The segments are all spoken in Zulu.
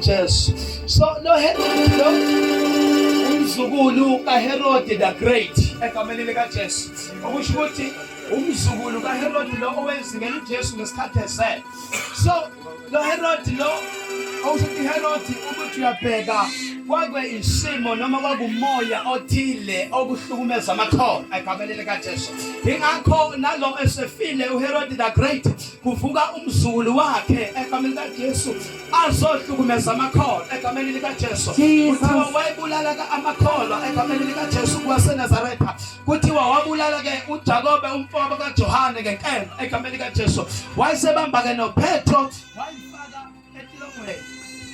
Jesu. So lo umzukulu kaHerod the Great egameni lika Jesu. Okusho ukuthi umzukulu kaHerod lo owenzingela uJesu ngesikhathi ezelwe. So lo Herod lo awuthi Herod ukuthi uyabheka kwakwe isimo noma kwakumoya othile okuhlukumeza amakhono egameni lika Jesu. Ingakho nalo esefile uHerod the Great kuvuka umzukulu wakhe egameni lika Jesu azohlukumeza amakhono egameni lika Jesu. Kuthiwa wayebulala ka amakhono egameni lika Jesu kwaseNazaretha. Kuthiwa wabulala ke uJakobe umfowabo kaJohane ngenkemba egameni lika Jesu. Wayesebamba ke noPetro wayifaka etilongweni.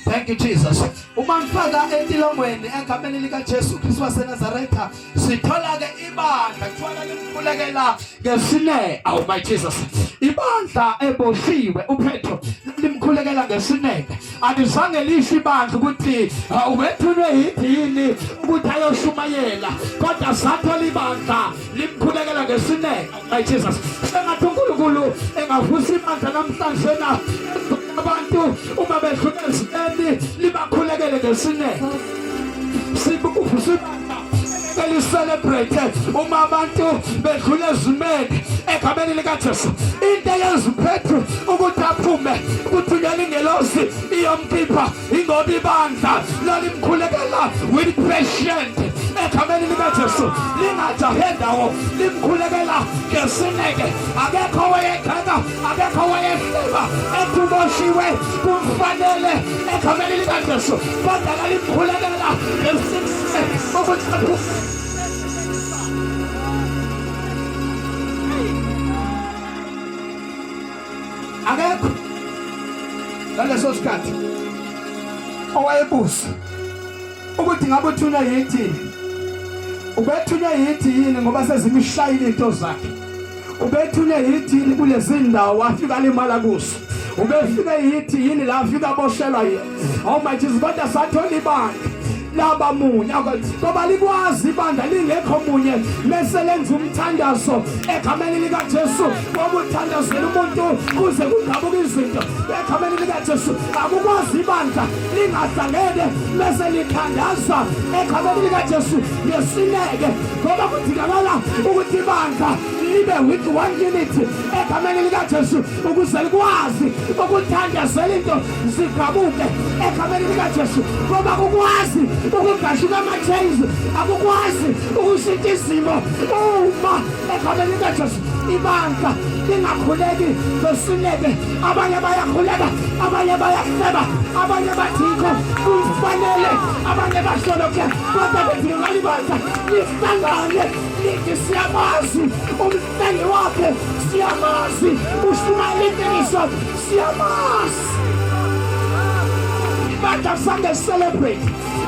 Thank you Jesus. Uma mfaka etilongweni egameni lika Jesu Kristu waseNazaretha sithola ke ibandla kuthola limkhulekela ngesine. Oh my Jesus. Ibandla eboshiwe uPetro limkhulekela ngesineke. Andizange lisho ibandla ukuthi ubethunwe yini ukuthi ayoshumayela kodwa sathola ibandla limkhulekela ngesineke. My Jesus. Sengathi uNkulunkulu engavusa ibandla namhlanje na abantu uma bedlula ezibeni libakhulekele ngesineke. Sibukuvusa ibandla eli celebrate uma abantu bedlula ezimeni egameni lika Jesu. Into yenza Petro ukuthi aphume ukuthunyela ingelosi iyomkhipha ingoba ibandla lalimkhulekela with patient egameni lika Jesu. Lingajahe ndawo limkhulekela ngesineke. Akekho wayegxeka, akekho wayehleba etuboshiwe kumfanele egameni lika Jesu. Kodwa limkhulekela ngesineke ukuthi akekho ngaleso sikhathi owayebusa ukuthi ngabe uthuna yithini. Ubethunywa yithini ngoba sezimishayile into zakhe. Ubethunywa yithini kulezi ndawo wafika limala kuso. Ubefika yithini la afika aboshelwa yena. Oh my Jesus, kodwa sathola ibandla laba munye ngoba likwazi ibandla lingekho munye meselenza umthandazo egameni lika Jesu. Ngoba uthandazela umuntu kuze kungabuka izinto egameni lika Jesu. Akukwazi ibandla lingahlangene mase lithandaza egameni lika Jesu ngesineke ngoba kudingakala ukuthi ibandla libe with one unity egameni lika Jesu ukuze likwazi ukuthandazela into zigabuke egameni lika Jesu. Ngoba kukwazi ukugashika ama-chains, akukwazi ukushintsha izimo uma egameni lika Jesu ibandla lingakhuleki ngesineke. Abanye bayakhuleka, abanye bayahleba, abanye bathikho kufanele, abanye bahloloke kodwa kudingakala ibandla lihlangane lithi siyamazi umhlengi wakhe, siyamazi ushumayela iqiniso, siyamazi. Ibandla sange celebrate,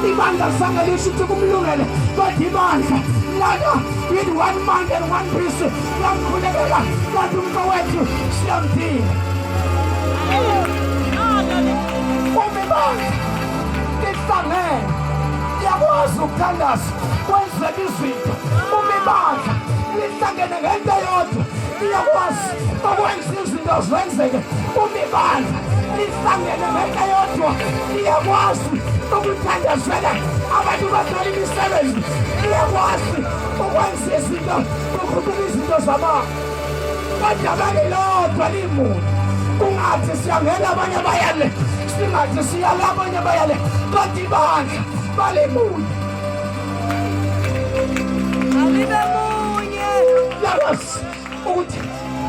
ibandla sange lisho ukuthi kumlungele kodwa ibandla lana with one man and one priest lamkhulekela kodwa umfowethu siyamdinga. Umibandla lihlangene liyakwazi ukuthandaza kwenzeka izinto. Umibandla lihlangene ngento eyodwa liyakwazi ukwenza izinto zenzeke. Umibandla lihlangene ngento eyodwa liyakwazi ukuthandazela abantu bathola imisebenzi. Liyakwazi ukwenza izinto ukukhulula izinto zabantu. Kodwa balilodwa limunye. Ungathi siyangena abanye bayale, singathi siyala abanye bayale, kodwa ibandla balimunye. Alibe munye. Yakwazi ukuthi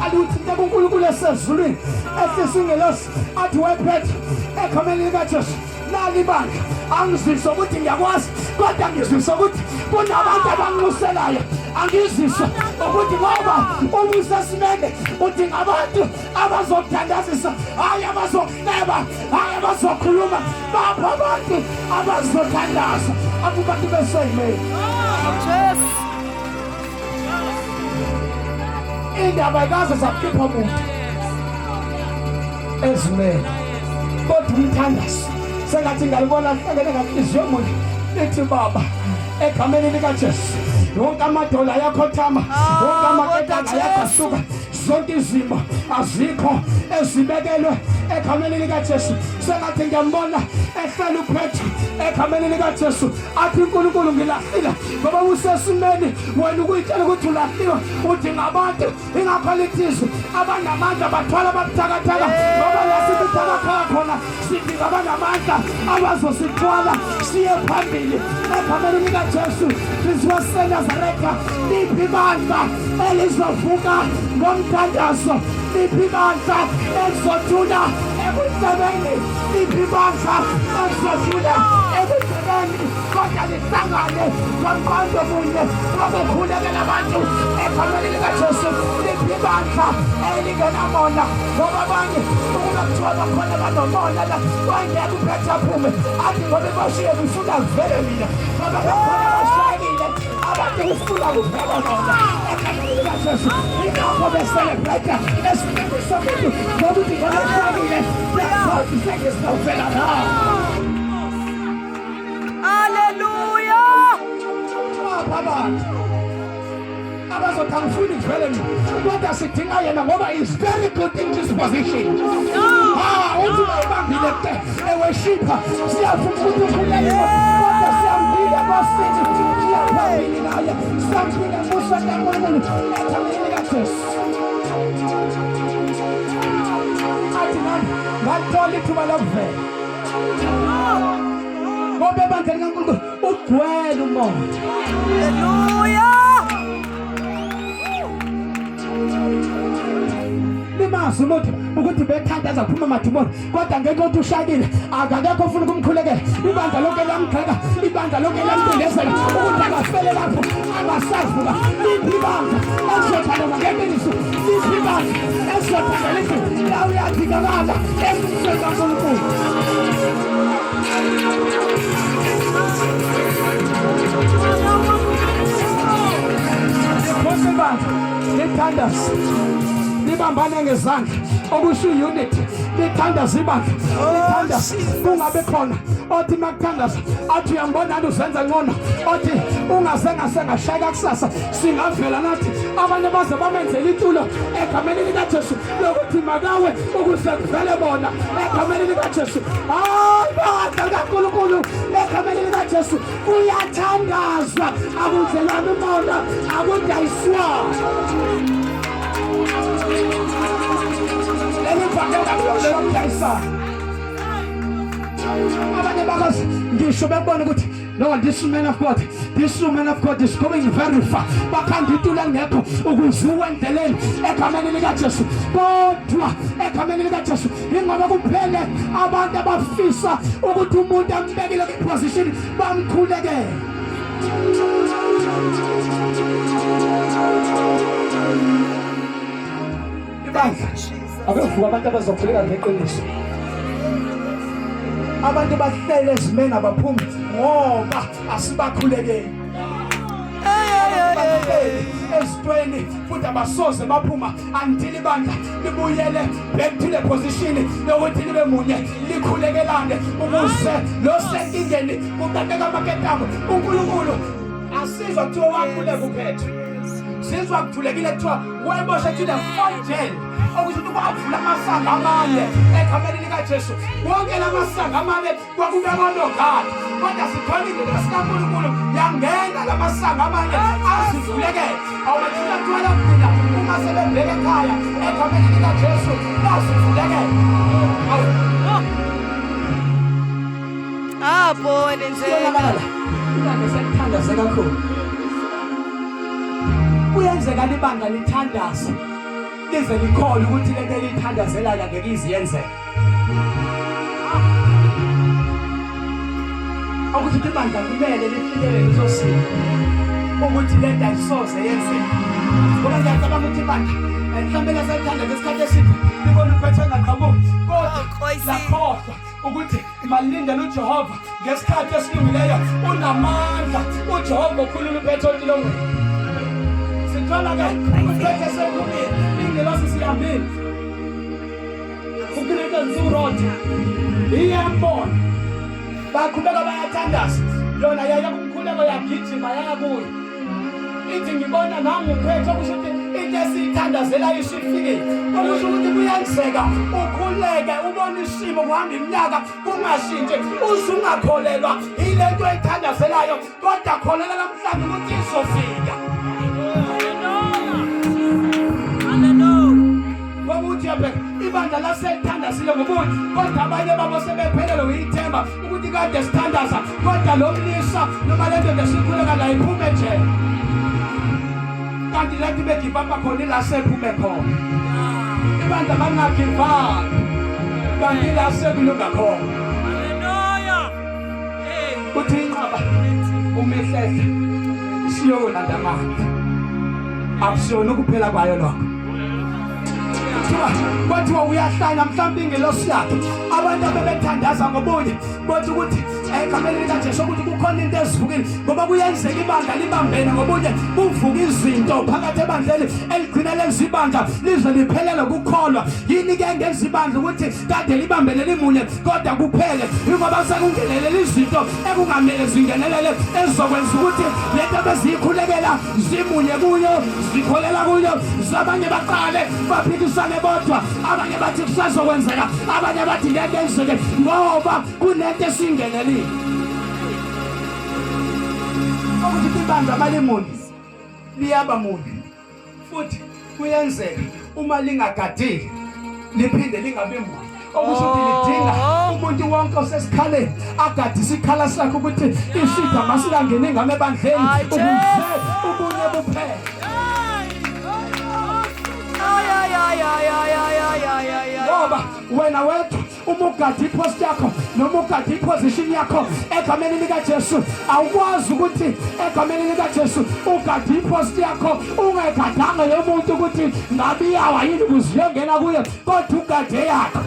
aluthi into uNkulunkulu esezulwini esisingelosi athi wePetro egameni lika Jesu nali ibandla. Angizizwa ukuthi ngiyakwazi kodwa ngizizwa ukuthi kunabantu abangimuselayo. Angizizwa ukuthi ngoba umusesimene udinga abantu abazokuthandazisa, hayi abazokuneba, hayi abazokhuluma. Bapha abantu abazothandaza akubantu beseyimeni. Jesu indaba kaze sakhipha umuntu ezimeni kodwa umthandazo sengathi ngalibona hlangene ngenhliziyo yomuntu lithi Baba egameni lika Jesu wonke amadola ayakhothama, wonke amaketanga ayagasuka, zonke izimo azikho ezibekelwe egameni likaJesu. Sengathi ngiyambona ehlala uPetru egameni likaJesu athi uNkulunkulu ngilahlile ngoba usesimeni wena ukuyitshela ukuthi ulahlile udinga abantu ingapolitisi abanamandla bathwala ababuthakathaka ngoba yasibithakathaka khona sidinga abanamandla abazosithwala siye phambili egameni likaJesu Kristu waseNazaretha. Liphi ibandla elizovuka ngomthandazo, liphi ibandla elizothula ekusebeni, liphi ibandla elizothula ekusebeni kodwa lihlangane ngomqondo munye wokukhulekela abantu egameni likaJesu. Liphi ibandla elingenamona ngoba abanye ukuba kuthiwa bakhona banomona la wangeke uPetru aphume athi ngoba bashiye ngifuna vele mina ngoba bakhona bashayile abantu ufuna kuvela bona egameni likaJesu. Ingakho beselebrate esinye somuntu ngokuthi ngoba bashayile lekhodi sekisizovela la. Hallelujah. Abazothi angifuni kuvele mina kodwa sidinga yena ngoba is very good in this position. Uthi bayibambile eweshipha siyafuna ukuthi ukhulelwe kodwa siyambile kosithi siyaphambili naye siyambile musa kaNkulunkulu egameni likaJesu. Athi nami ngathola ithuba lokuvela ngoba ebandleni kaNkulunkulu ugcwele umoya. Hallelujah. Limazi umuntu ukuthi bethandaza kuphuma madimoni kodwa ngeke uthi ushakile akakekho ufuna ukumkhulekela. Ibandla lonke lamgxeka, ibandla lonke lamcindezela ukuthi akafele lapho angasavuka. Liphi ibandla elizothandana ngeqiniso, liphi ibandla elizothandana lithi la uyadingakala emsebenzini kaNkulunkulu. Konke ibandla lithandaza libambane ngezandla okusho unity lithandaza ibandla lithandaza kungabe khona othi makuthandaza athi uyambona uzenza ngcono othi ungasengasengashaya kusasa singavela nathi abanye baze bamenzela itulo egameni likaJesu lokuthi makawe ukuze kuvele bona egameni likaJesu. Ibandla likaNkulunkulu egameni likaJesu uyathandazwa akudlelwana umona akudayiswana. Abanye bakazi ngisho bebona ukuthi no, this man of God is going very far. Bakhanda itulo engekho ukuze uwendelele egameni likaJesu kodwa egameni likaJesu ingoba kuphele abantu abafisa ukuthi umuntu ambekile kwiposition bamkhulekele. Akuvuka abantu abazokhuleka ngeqiniso. Abantu bahlele ezimeni abaphumi ngoba asibakhulekeli. Esitweni futhi abasoze baphuma until ibandla libuyele back to the position yokuthi libe munye likhulekelane ukuze lo senkingeni kuqhaqeka amaketabo. uNkulunkulu asizwa kuthiwa wakhuleka uPetru, sizwa kuthulekile kuthiwa wayeboshe to the fontaine ukuthi kwavula amasango amane egameni likaJesu. Wonke lamasango amane kwakubekwa nogada kodwa sikhona indlela sikaNkulunkulu yangena lamasango amane asivulekele. Awubathina kuthwala kugcina uma sebebheka ekhaya egameni likaJesu asivulekele. Bone nje ngesithandaze kakhulu kuyenzeka libanga lithandaza lize likhole ukuthi lento elithandazelayo ngeke iziyenzeke. Ukuthi ibandla kumele lifikele leso simo ukuthi lento ayisoze yenzeke. Ngoba ngiyacabanga ukuthi ibandla mhlawumbe lasithandaza isikhathi eside libona uPetru engaqhamuki kodwa lakhohlwa ukuthi malindele uJehova ngesikhathi esilungileyo. Unamandla uJehova ukhulula uPetru ontilongweni. Sithola ke uPetru esephumile ingelosi sihambile ukuneka nzuroti iyambona baqhubeka bayathandaza yona yaya kumkhuleko yagijima yayabuya ithi ngibona nangu uPetru ukuthi into into esiyithandazelayo isifikile. Okusho ukuthi kuyenzeka ukhuleke ubone isimo kuhamba iminyaka kungashintshi usungakholelwa ile nto oyithandazelayo kodwa kholela namhlanje ukuthi izofika. Ngokuthi yabeka ibandla laselithandazile ngokuthi kodwa abanye babo sebephelelwe uyithemba ukuthi kade sithandaza kodwa lo mlisa noma le nto esikhuleka la iphume nje. Kanti lathi begibapha khona ilasephume khona. Ibandla bangagiva kanti lasekulunga khona. Haleluya. Uthi inqaba umehlehla siyolanda amandla. Akusona ukuphela kwayo lokho. Kwathiwa uyahlanya mhlawumbe ingelosi yakhe abantu abebethandaza ngobunye bothi ukuthi egameni likaJesu ukuthi kukhona into ezivukile ngoba kuyenzeka ibandla libambene ngobunye kuvuka izinto phakathi ebandleni eligcina lenza ibandla lize liphelele ukukholwa. Yini ke ngenza ibandla ukuthi kade libambene limunye kodwa kuphele ngoba sekungenelele izinto ekungamele zingenelele ezokwenza ukuthi lento bezikhulekela zimunye kuyo zikholela kuyo zabanye baqale baphikisane bodwa abanye bathi kusazokwenzeka abanye bathi ngeke kwenzeke ngoba kunento esingenelile. Ukuthi ibandla malimuni liyaba muni futhi kuyenzeka uma lingagadile liphinde lingabe muni. Okusho ukuthi lidinga umuntu wonke osesikhaleni agadise ikhala sakhe ukuthi isitha masilangene ngame ebandleni ukuze ubunye buphele. Ngoba wena wethu uma ugada ipost yakho noma ugada iposition yakho egameni likaJesu awukwazi ukuthi egameni likaJesu ugada ipost yakho ungegadanga lo muntu ukuthi ngabe iyawa yini ukuziyongena kuye kodwa ugade yakho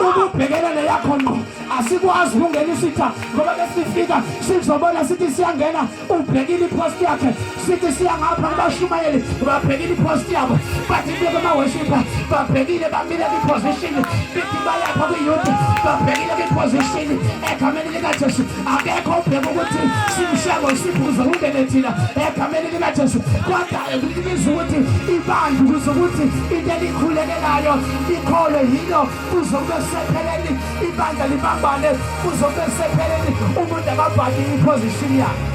ububhekelele yakho ngqo. Asikwazi ukungena isitha ngoba besifika sizobona sithi siyangena ubhekile ipost yakhe sithi siya ngapha kubashumayeli babhekile ipost yabo bathi beke ama-worshiper babhekile bamile kwi-position bithi bayapha kwi-youth babhekile kwi-position egameni likaJesu akekho ubheka ukuthi simshango siphuza ungene thina egameni likaJesu kodwa libiza ukuthi ibandla ukuze ukuthi into elikhulekelayo ikhole yilo kuzobe sepheleni ibandla libambane kuzobe sepheleni umuntu akabhaki iposition yakhe.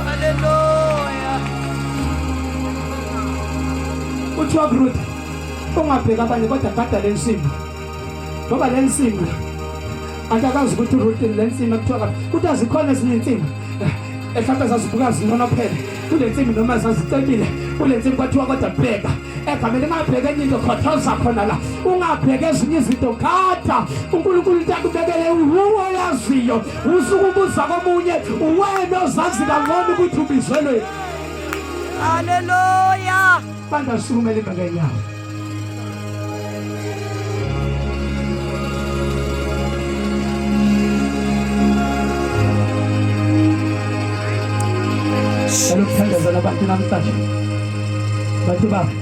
Haleluya. Uthiwa Ruth ungabheka abanye kodwa gada le nsimbi ngoba le nsimbi akakazi ukuthi Ruth le nsimbi kuthiwa ukuthi azikhona ezinye insimbi mhlawumbe zazibuka zinonophele kule nsimbi noma zazicekile kule nsimbi kwathiwa kodwa bheka egameni ungabheka enye into khothoza khona la ungabheka ezinye izinto khatha uNkulunkulu into akubekele uwo yaziyo usukubuza komunye uwena ozazi kangcono ukuthi ubizelwe. Haleluya. Banda sukumele ngeenyawo. Saluthandazana abantu namhlanje bathi baba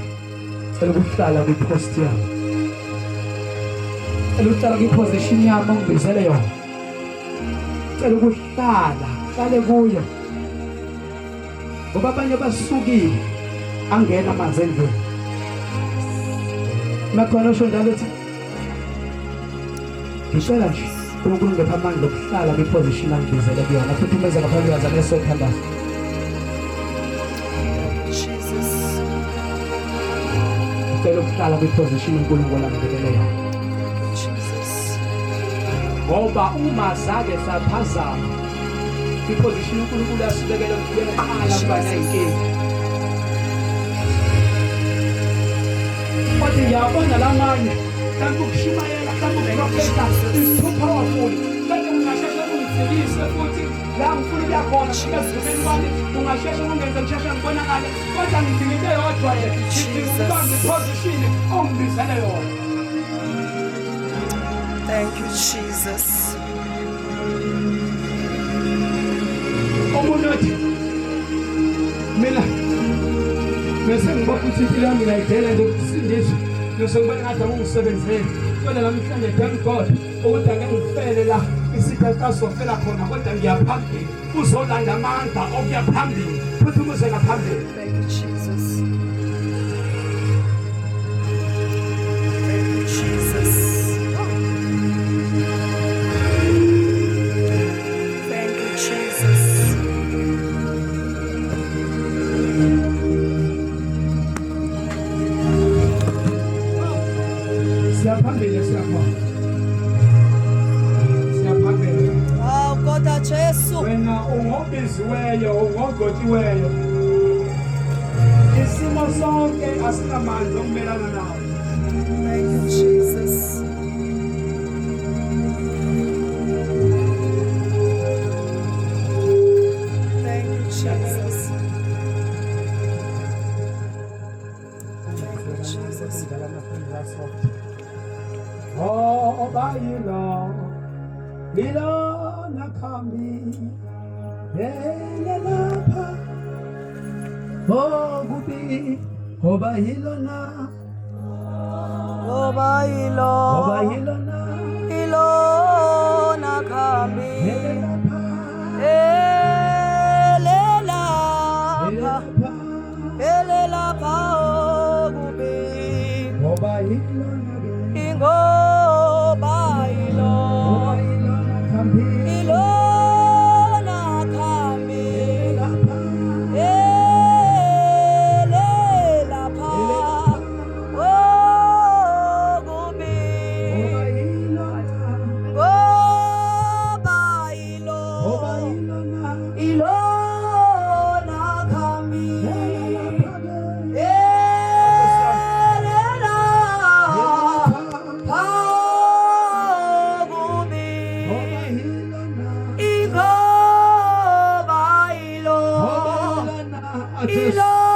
ukuhlala kwi-post yami ukuhlala kwi-position yami ongibizele yona cela ukuhlale kuyo ngoba abanye basukile angena amanzi endlini makhona osho njalo uthi ngicela nje uNkulunkulu ngipha amandla okuhlala kwi-position angibizele kuyona futhi umeze ngaphambi kwazana esothandaza. Cela ukuhlala kwi-position uNkulunkulu angibekele yona ngoba uma zake saphazama kwi-position uNkulunkulu asibekele ukubeka qala kuba nenkinga. Kodwa ngiyabona lamanye kanti ukushumayela kanti ukuprofetha is too powerful. Kanti ungashesha ungifilise futhi la ngifuna ukuya khona ezigubeni bami ungashesha ungenze ngishesha ngibonakale kodwa ngidinga into eyodwa ngidinga i-position ongibizele yona. Thank you, Jesus. Omunye uthi mina bese ngibona ukuthi impilo yami ngayidela ngokusindiswa ngizobona ngathi angisebenzele kodwa namhlanje thank God ukuthi angeke ngifele la isikhathi sofela khona kodwa ngiyaphambili uzolanda amandla okuya phambili futhi umuze ngaphambili. Thank you, Jesus. wena ungobiziweyo ungogotiweyo isimo sonke asinamandla okumelana nawo. Thank you, Jesus. Thank you, Jesus. Thank you, Jesus. Oh, bayilo bilona kami elelapha oh kubi oba yilona Oba yilona ilona kami elelapha elelapha okubi oba yilona ingoba yilona kambi ilona kami elelapha okubi ngoba ilona kami ilona